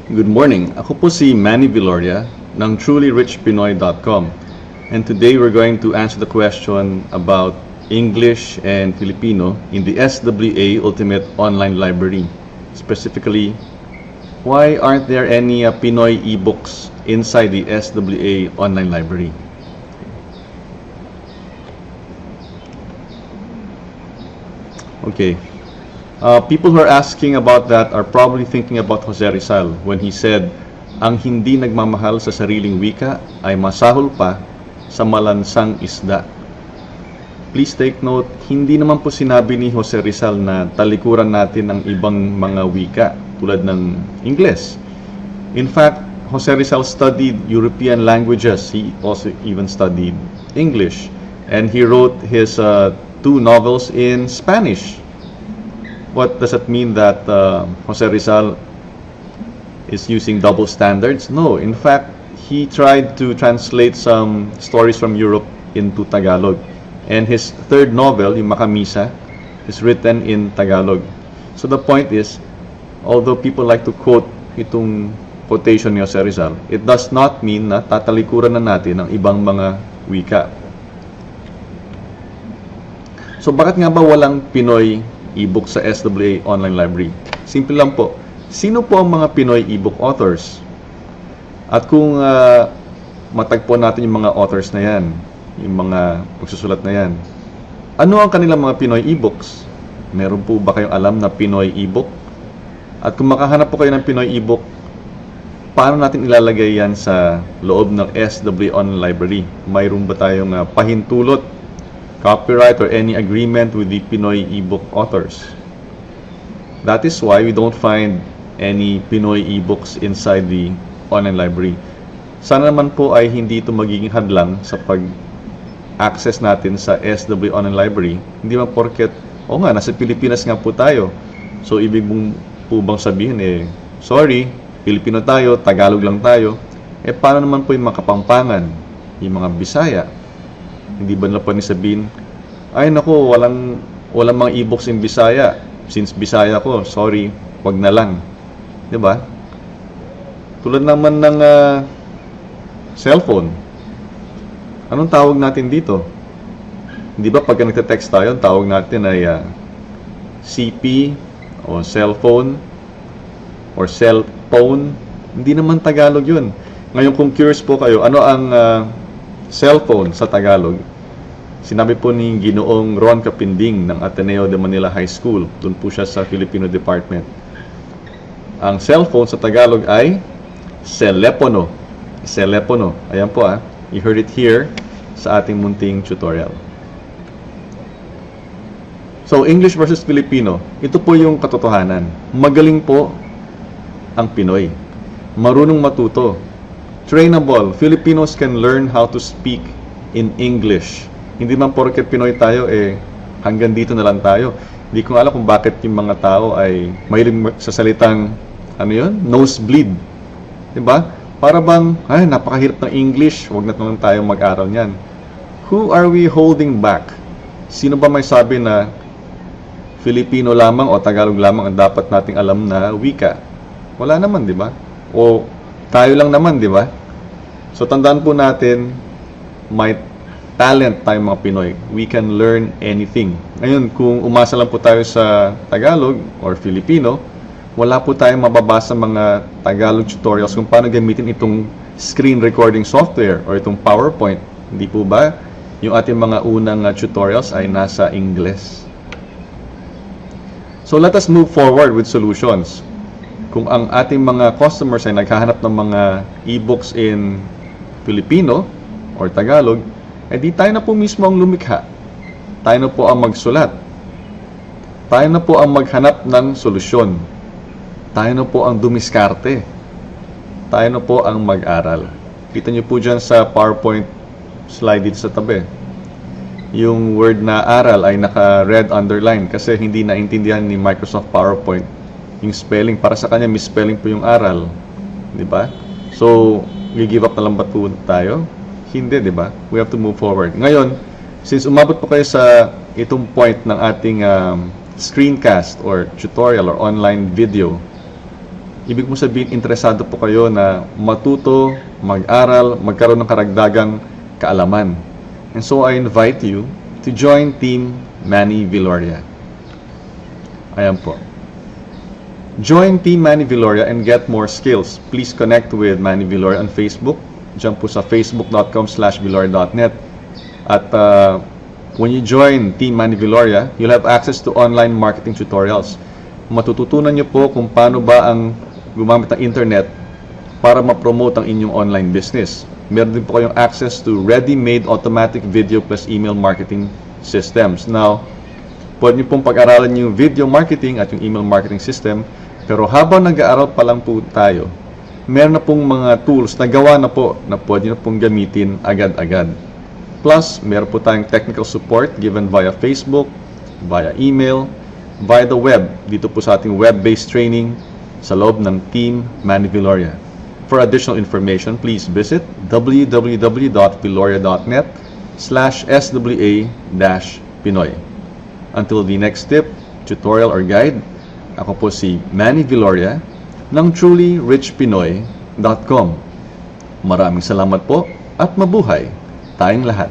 Good morning. Ako po si Manny Viloria ng trulyrichpinoy.com, and today we're going to answer the question about English and Filipino in the SWA Ultimate Online Library. Specifically, why aren't there any Pinoy ebooks inside the SWA Online Library? Okay. People who are asking about that are probably thinking about Jose Rizal when he said, "Ang hindi nagmamahal sa sariling wika ay masahol pa sa malansang isda." Please take note, hindi naman po sinabi ni Jose Rizal na talikuran natin ang ibang mga wika tulad ng Ingles. In fact, Jose Rizal studied European languages. He also even studied English. And he wrote his two novels in Spanish. What does it mean that Jose Rizal is using double standards? No, in fact, he tried to translate some stories from Europe into Tagalog. And his third novel, yung Makamisa, is written in Tagalog. So the point is, although people like to quote itong quotation ni Jose Rizal, it does not mean na tatalikuran na natin ang ibang mga wika. So bakit nga ba walang Pinoy ebook sa SWA Online Library? Simple lang po. Sino po ang mga Pinoy ebook authors? At kung matagpuan natin yung mga authors na yan, yung mga pagsusulat na yan, ano ang kanilang mga Pinoy ebooks? Meron po ba kayong alam na Pinoy ebook? At kung makahanap po kayo ng Pinoy ebook, paano natin ilalagay yan sa loob ng SWA Online Library? Mayroon ba tayong pahintulot, copyright, or any agreement with the Pinoy ebook authors? That is why we don't find any Pinoy ebooks inside the online library. Sana naman po ay hindi ito magiging hadlang sa pag-access natin sa SWA Online Library. Hindi man porket, nasa Pilipinas nga po tayo. So, ibig po bang sabihin, sorry, Pilipino tayo, Tagalog lang tayo. Paano naman po yung mga Kapampangan, yung mga Bisaya? Hindi ba nila pwedeng sabihin, ay nako, walang mga ebooks in Bisaya. Since Bisaya ko, sorry, wag na lang. 'Di ba? Tulad naman ng cellphone. Anong tawag natin dito? Hindi ba pag nagte-text tayo, ang tawag natin ay CP o cellphone or cellphone? Hindi naman Tagalog 'yun. Ngayon kung curious po kayo, ano ang cellphone sa Tagalog? Sinabi po ni Ginoong Ron Capinding ng Ateneo de Manila High School. Doon po siya sa Filipino Department. Ang cellphone sa Tagalog ay celepono. Celepono. Ayan po You heard it here sa ating munting tutorial. So, English versus Filipino. Ito po yung katotohanan. Magaling po ang Pinoy. Marunong matuto. Trainable. Filipinos can learn how to speak in English. Hindi man porket Pinoy tayo, hanggang dito na lang tayo. Hindi ko alam kung bakit yung mga tao ay mahilig sa salitang, nosebleed. Diba? Para bang, napakahirap ng English, huwag na lang tayo mag-aral niyan. Who are we holding back? Sino ba may sabi na Filipino lamang o Tagalog lamang ang dapat nating alam na wika? Wala naman, di ba? O tayo lang naman, di ba? So, tandaan po natin, may talent tayong mga Pinoy. We can learn anything. Ngayon, kung umasa lang po tayo sa Tagalog or Filipino, wala po tayong mababasa mga Tagalog tutorials kung paano gamitin itong screen recording software or itong PowerPoint. Hindi po ba? Yung ating mga unang tutorials ay nasa Ingles. So, let us move forward with solutions. Kung ang ating mga customers ay naghahanap ng mga ebooks in Filipino or Tagalog, di tayo na po mismo ang lumikha. Tayo na po ang magsulat. Tayo na po ang maghanap ng solusyon. Tayo na po ang dumiskarte. Tayo na po ang mag-aral. Kita niyo po dyan sa PowerPoint slide dito sa tabi. Yung word na aral ay naka-red underline kasi hindi naintindihan ni Microsoft PowerPoint yung spelling. Para sa kanya, misspelling po yung aral. Diba? So, give up na lang ba po tayo? Hindi, diba? We have to move forward. Ngayon, since umabot po kayo sa itong point ng ating screencast or tutorial or online video, Ibig mo sabihin, interesado po kayo na matuto, mag-aral, magkaroon ng karagdagang kaalaman. And so I invite you to join Team Manny Viloria. Ayan po. Join Team Manny Viloria and get more skills. Please connect with Manny Viloria on Facebook. Diyan po sa facebook.com/viloria.net. At when you join Team Manny Viloria, you'll have access to online marketing tutorials. Matututunan niyo po kung paano ba ang gumamit ng internet para ma-promote ang inyong online business. Meron din po kayong access to ready-made automatic video plus email marketing systems. Now, pwede niyo pong pag-aralan yung video marketing at yung email marketing system, pero habang nag-aaral pa lang po tayo, meron na pong mga tools na gawa na po na pwede na pong gamitin agad-agad. Plus, meron po tayong technical support given via Facebook, via email, via the web, dito po sa ating web-based training sa loob ng Team Manny Viloria. For additional information, please visit www.viloria.net/swa-pinoy. Until the next tip, tutorial or guide, ako po si Manny Viloria ng trulyrichpinoy.com. Maraming salamat po at mabuhay tayong lahat.